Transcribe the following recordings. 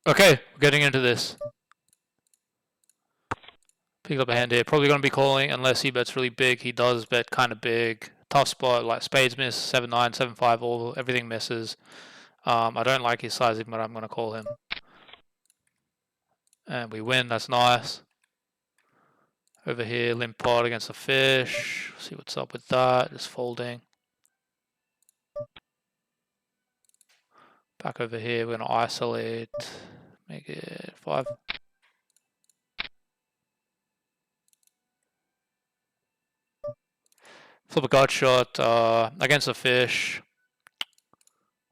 Okay, we're getting into this. Pick up a hand here. Probably going to be calling unless he bets really big. He does bet kind of big. Tough spot, like spades miss, 7-9, 7-5, everything misses. I don't like his sizing, but I'm going to call him. And we win, that's nice. Over here, limp pot against the fish. See what's up with that, just folding. Back over here, we're going to isolate. Make it 5. Flip a gut shot against the fish.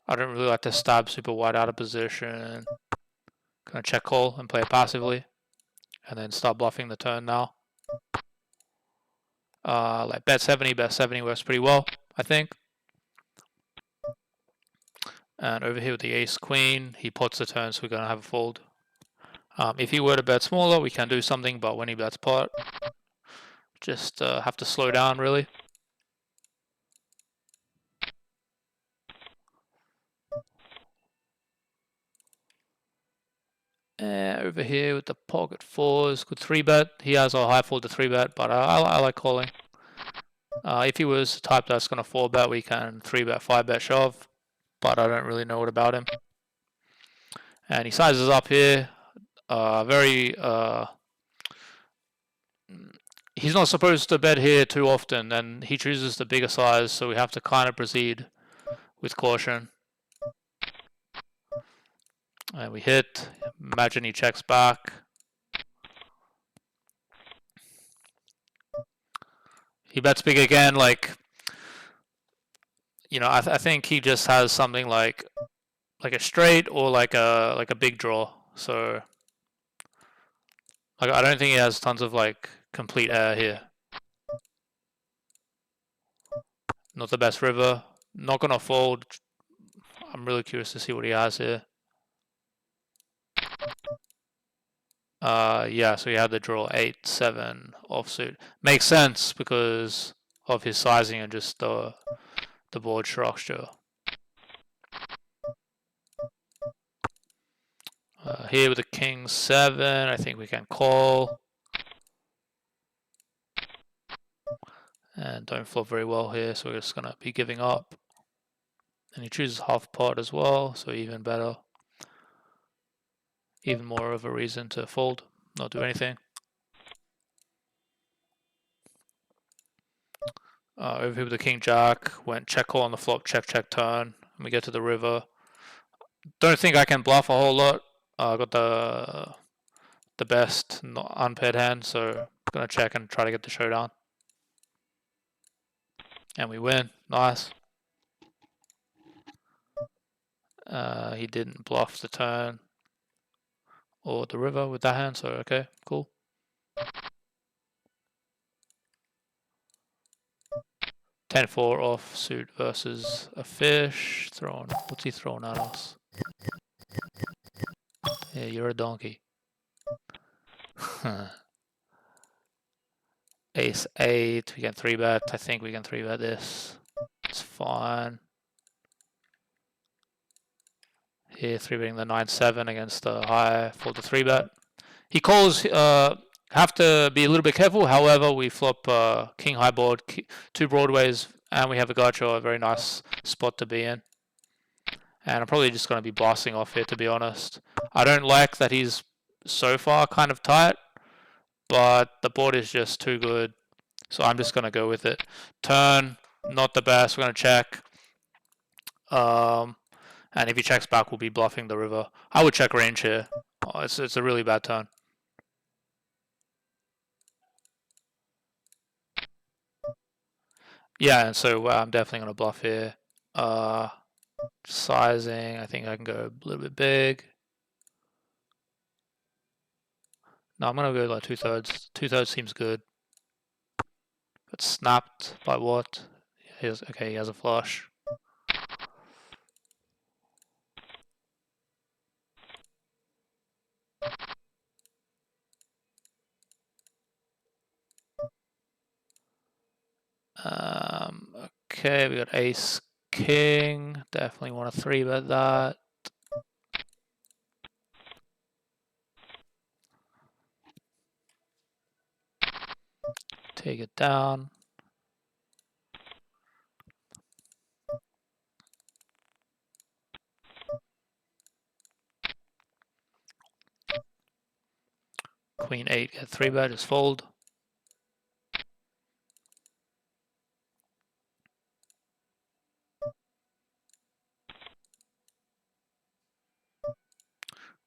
I don't really like to stab super wide out of position. Gonna check call and play it passively. And then start bluffing the turn now. Like bet 70 works pretty well, I think. And over here with the ace queen, he pots the turn, so we're gonna have a fold. If he were to bet smaller, we can do something, but when he bets pot, just have to slow down really. Over here with the pocket fours, good 3-bet. He has a high fold to 3-bet, but I like calling. If he was the type that's going to 4-bet, we can 3-bet, 5-bet shove, but I don't really know what about him. And he sizes up here. He's not supposed to bet here too often, and he chooses the bigger size, so we have to kind of proceed with caution. And we hit. Imagine he checks back. He bets big again, like, you know, I think he just has something like a straight or like a big draw. So I don't think he has tons of like complete air here. Not the best river. Not gonna fold. I'm really curious to see what he has here. Yeah, so he had the draw 8-7 offsuit. Makes sense because of his sizing and just the board structure. Here with the king 7, I think we can call. And don't flop very well here, so we're just gonna be giving up. And he chooses half pot as well, so even better. Even more of a reason to fold, not do anything. Over here with the king jack, went check call on the flop, check check turn, and we get to the river. Don't think I can bluff a whole lot. I got the best unpaired hand, so I'm gonna check and try to get the showdown. And we win, nice. He didn't bluff the turn or the river with that hand, so okay, cool. $10-4 offsuit versus a fish. What's he throwing at us? Yeah, you're a donkey. Ace 8, we can 3-bet. I think we can 3-bet this. It's fine. Here, 3-betting the 9-7 against the high for the 3-bet. He calls, have to be a little bit careful. However, we flop king high board, 2 broadways, and we have a gotcha, a very nice spot to be in. And I'm probably just going to be blasting off here, to be honest. I don't like that he's so far kind of tight, but the board is just too good. So I'm just going to go with it. Turn, not the best. We're going to check. And if he checks back, we'll be bluffing the river. I would check range here. Oh, it's a really bad turn. Yeah, and so I'm definitely going to bluff here. Sizing, I think I can go a little bit big. No, I'm going to go like 2/3. 2/3 seems good. But snapped by what? Okay, he has a flush. Okay, we got ace king. Definitely want to 3-bet that. Take it down. Queen 8, get 3-bet, just fold.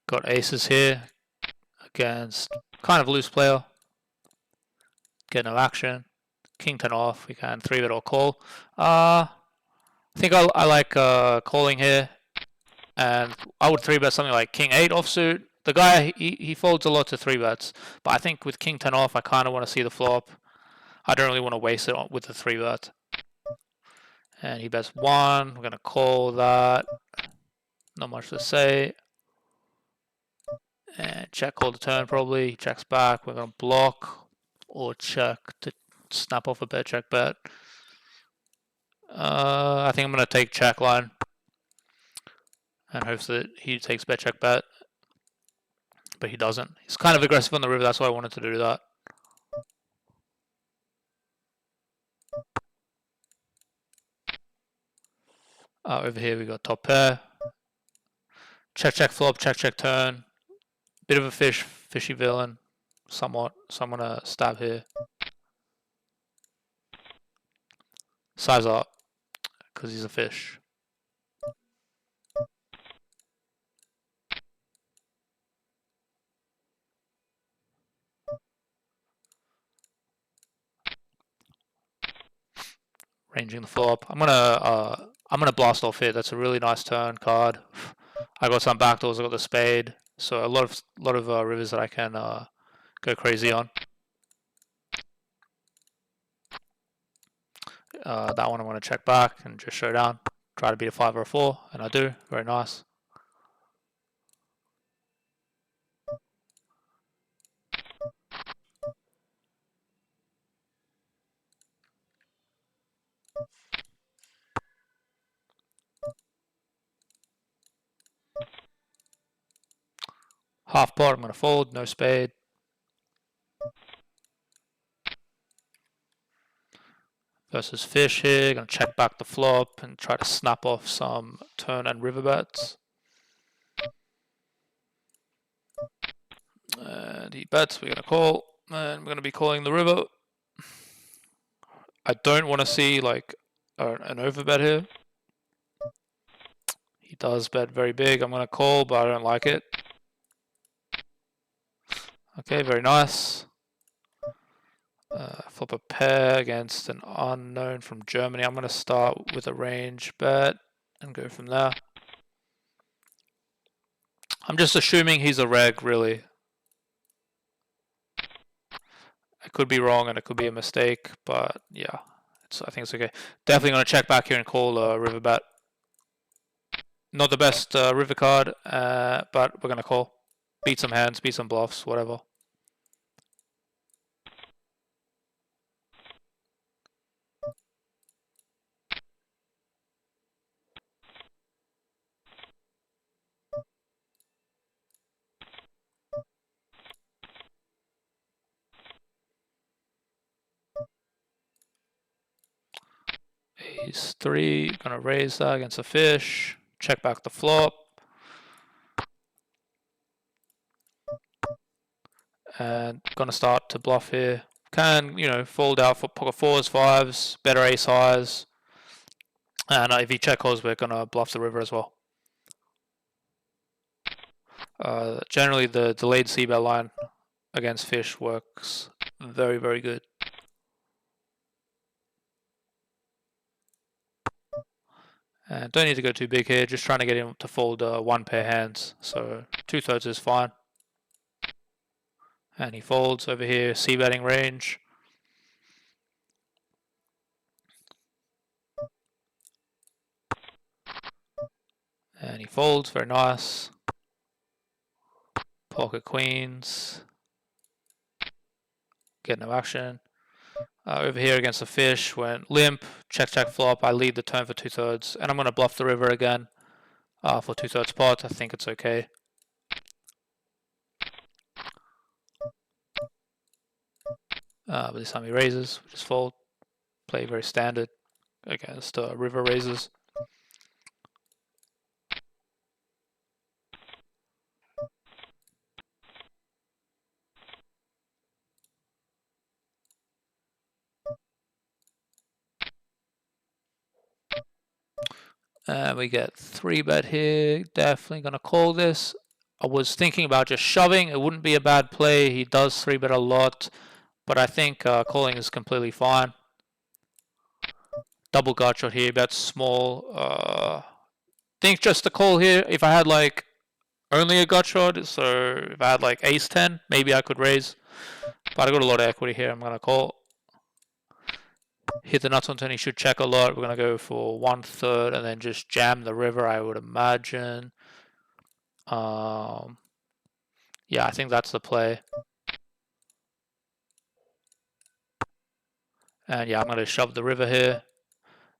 Got aces here against kind of loose player. Get no action. King 10 off, we can 3-bet or call. I think I like calling here. And I would 3-bet something like King 8 offsuit. The guy, he folds a lot to 3-bets. But I think with King 10 off, I kind of want to see the flop. I don't really want to waste it with the 3-bet. And he bets 1. We're going to call that. Not much to say. And check call the turn probably. He checks back. We're going to block or check to snap off a bet check bet. I think I'm going to take check line. And hopes that he takes bet check bet. But he doesn't. He's kind of aggressive on the river. That's why I wanted to do that. Over here we got top pair. Check, check flop, check, check turn. Bit of a fishy villain. Somewhat. So I'm gonna stab here. Size up. Because he's a fish. Ranging the flop. I'm gonna blast off here. That's a really nice turn card. I got some backdoors. I got the spade. So a lot of rivers that I can go crazy on. That one I'm gonna check back and just show down. Try to beat a 5 or a 4, and I do. Very nice. Half pot, I'm going to fold, no spade. Versus fish here, going to check back the flop and try to snap off some turn and river bets. And he bets, we're going to call, and we're going to be calling the river. I don't want to see like an overbet here. He does bet very big. I'm going to call, but I don't like it. Okay, very nice. Flop a pair against an unknown from Germany. I'm going to start with a range bet and go from there. I'm just assuming he's a reg, really. I could be wrong and it could be a mistake, but yeah, I think it's okay. Definitely going to check back here and call river bet. Not the best river card, but we're going to call. Beat some hands, beat some bluffs, whatever. Ace 3, gonna raise that against a fish. Check back the flop. And gonna start to bluff here. Can, fold out for pocket 4s, 5s, better ace highs. And if he check calls, we're gonna bluff the river as well. Generally, the delayed c-bet line against fish works very, very good. And don't need to go too big here, just trying to get him to fold 1 pair hands. So 2/3 is fine. And he folds over here, c-betting range. And he folds, very nice. Pocket queens. Get no action. Over here against the fish, went limp, check, check, flop. I lead the turn for 2/3, and I'm going to bluff the river again for 2/3 pot. I think it's okay. But this time he raises, we just fold. Play very standard against river raises. And we get 3-bet here. Definitely going to call this. I was thinking about just shoving. It wouldn't be a bad play. He does 3-bet a lot. But I think calling is completely fine. Double gut shot here. Bet small. Think just a call here. If I had like only a gut shot, so if I had like ace 10, maybe I could raise. But I got a lot of equity here. I'm going to call. Hit the nuts on turn, he should check a lot. We're going to go for 1/3 and then just jam the river, I would imagine. Yeah, I think that's the play. And yeah, I'm going to shove the river here.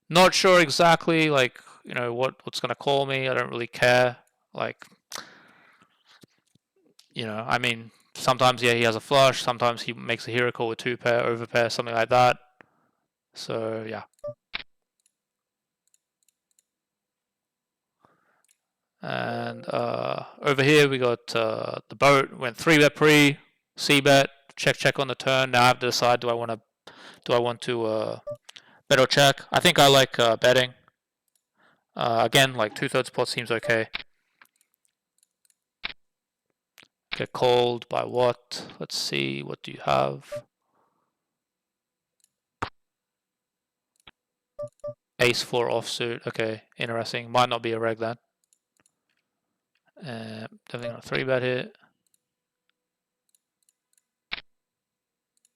Not sure exactly, like, you know, what's going to call me. I don't really care. Like, you know, I mean, sometimes, yeah, he has a flush. Sometimes he makes a hero call with 2-pair, overpair, something like that. So, yeah. And over here we got the boat. Went 3-bet pre, c-bet, check on the turn. Now I have to decide, do I want to bet or check? I think I like betting. Again, like 2/3 pot seems okay. Get called by what? Let's see. What do you have? Ace 4 offsuit. Okay, interesting. Might not be a reg then. Definitely gonna 3-bet here.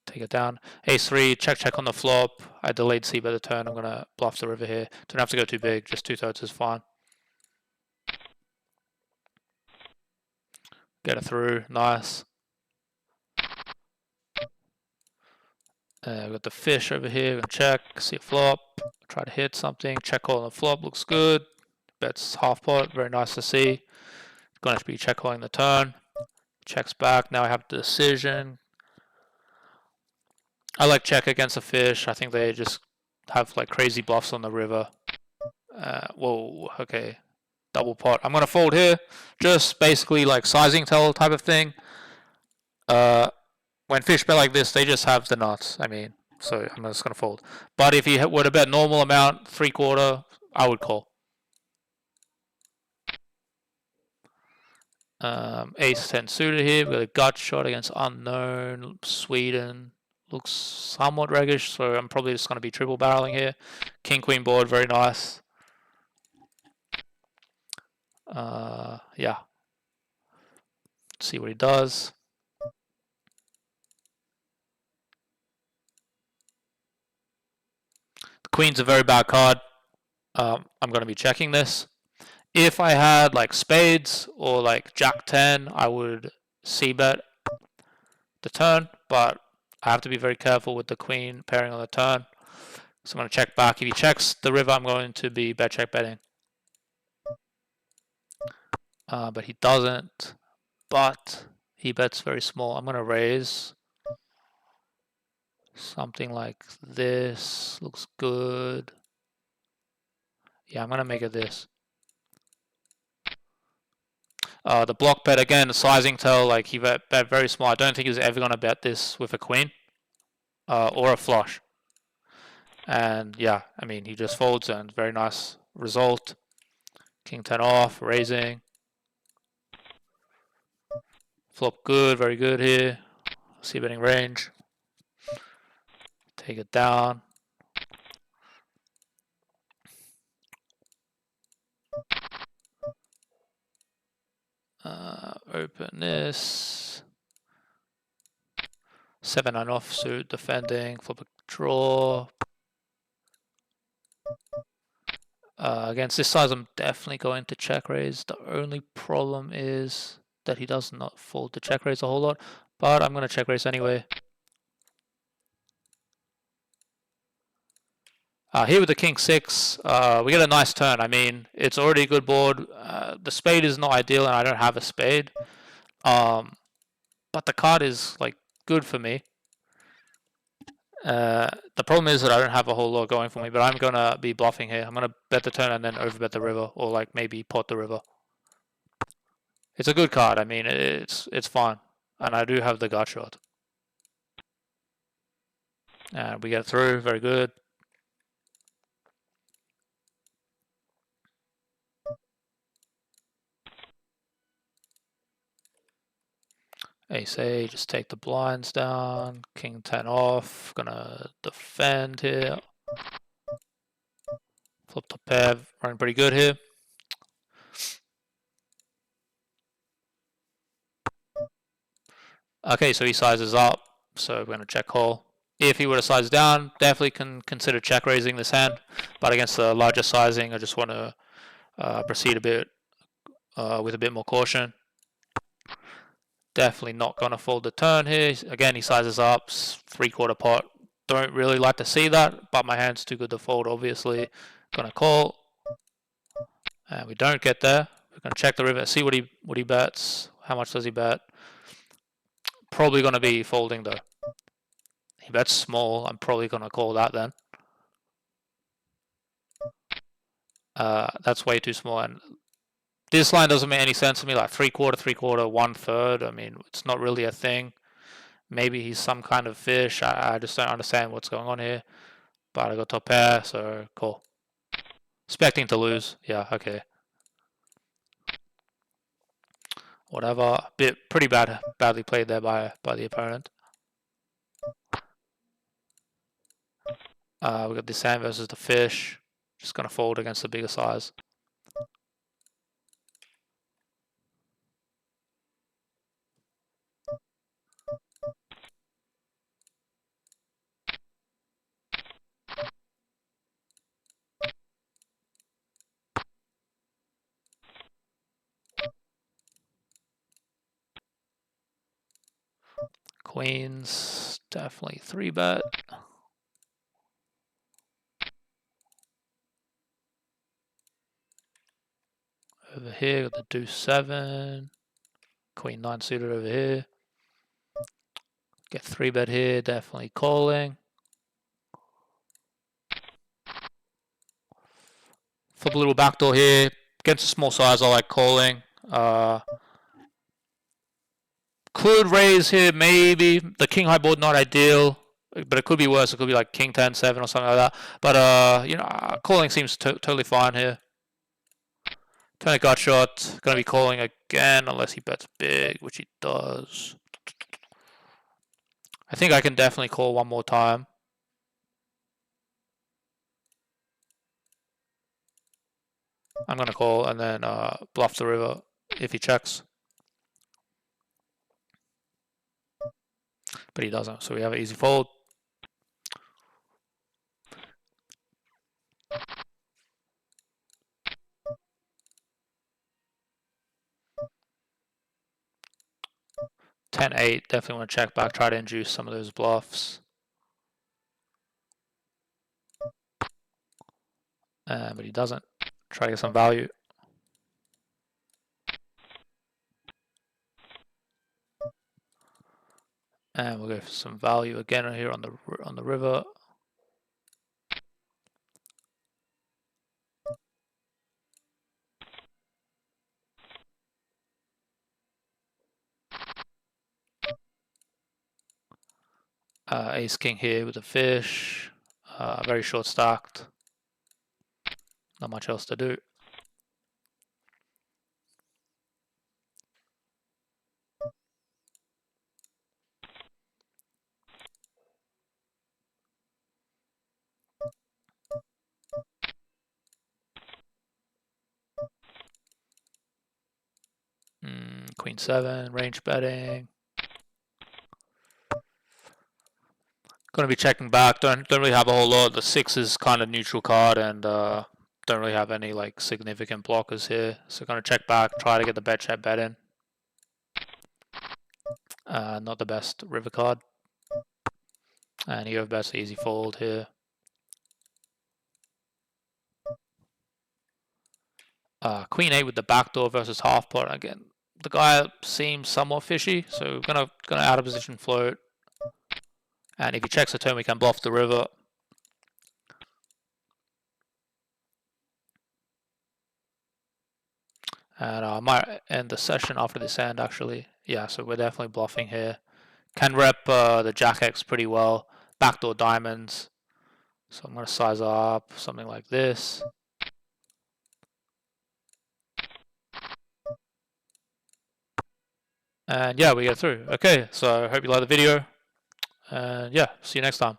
Take it down. Ace 3, check on the flop. I delayed c-bet the turn. I'm gonna bluff the river here. Don't have to go too big. Just 2/3 is fine. Get it through. Nice. We've got the fish over here. We're gonna check. See a flop. Try to hit something. Check call on the flop. Looks good. Bets half pot. Very nice to see. Gonna be check calling the turn. Checks back. Now I have the decision. I like check against a fish. I think they just have like crazy bluffs on the river. Whoa. Okay. Double pot. I'm gonna fold here. Just basically like sizing tell type of thing. When fish bet like this, they just have the nuts. I mean, so I'm just gonna fold. But if you were to bet normal amount, 3/4, I would call. Ace 10 suited here. We've got a gut shot against unknown Sweden. Looks somewhat reggish, so I'm probably just going to be triple barreling here. King queen board, very nice. Yeah. Let's see what he does. The queen's a very bad card. I'm going to be checking this. If I had like spades or like jack 10, I would c-bet the turn, but I have to be very careful with the queen pairing on the turn. So I'm going to check back. If he checks the river, I'm going to be bet check betting. But he doesn't. But he bets very small. I'm going to raise. Something like this. Looks good. Yeah, I'm going to make it this. The block bet, again, the sizing tell, like he bet very small. I don't think he's ever going to bet this with a queen. Or a flush. And yeah, I mean, he just folds and very nice result. King 10 off, raising. Flop good, very good here. See betting range. Take it down. Open this. 7-9 offsuit, defending, flip a draw. Against this size, I'm definitely going to check raise. The only problem is that he does not fold to check raise a whole lot, but I'm going to check raise anyway. Here with the king 6, we get a nice turn. I mean, it's already a good board. The spade is not ideal, and I don't have a spade. But the card is like good for me. The problem is that I don't have a whole lot going for me, but I'm gonna be bluffing here. I'm gonna bet the turn and then overbet the river, or like maybe pot the river. It's a good card. I mean, it's fine, and I do have the gut shot. And we get through. Very good. Ace-8, just take the blinds down. King 10 off. Gonna defend here. Flip to pair. Running pretty good here. Okay, so he sizes up. So we're gonna check call. If he were to size down, definitely can consider check raising this hand. But against the larger sizing, I just want to proceed a bit with a bit more caution. Definitely not going to fold the turn here. Again, he sizes up, 3/4 pot. Don't really like to see that, but my hand's too good to fold, obviously. Going to call. And we don't get there. We're going to check the river, see what he bets. How much does he bet? Probably going to be folding though. He bets small. I'm probably going to call that then. That's way too small. And this line doesn't make any sense to me, like 3/4, 3/4, 1/3. I mean, it's not really a thing. Maybe he's some kind of fish. I just don't understand what's going on here. But I got top pair, so cool. Expecting to lose. Yeah, okay. Whatever. Pretty badly played there by the opponent. We got this hand versus the fish. Just gonna fold against the bigger size. Queens, definitely 3-bet. Over here, got the deuce 7. Queen 9 suited over here. Get 3-bet here, definitely calling. Flip a little backdoor here. Against a small size, I like calling. Could raise here, maybe. The king high board, not ideal. But it could be worse. It could be like king 10, 7 or something like that. But, you know, calling seems totally fine here. Turn a gut shot. Gonna be calling again unless he bets big, which he does. I think I can definitely call one more time. I'm gonna call and then bluff the river if he checks. But he doesn't, so we have an easy fold. Ten-8, definitely want to check back, try to induce some of those bluffs. But he doesn't. Try to get some value. And we'll go for some value again here on the river. Ace king here with a fish. Very short stacked. Not much else to do. Queen 7, range betting. Going to be checking back. Don't really have a whole lot. The 6 is kind of neutral card, and don't really have any like significant blockers here. So going to check back, try to get the bet check bet in. Not the best river card. And you have best easy fold here. Queen 8 with the backdoor versus half pot. Again, the guy seems somewhat fishy, so gonna out of position float. And if he checks the turn, we can bluff the river. And I might end the session after this hand, actually. Yeah, so we're definitely bluffing here. Can rep the Jack X pretty well. Backdoor diamonds. So I'm going to size up something like this. And yeah, we get through. Okay, so I hope you like the video. And yeah, see you next time.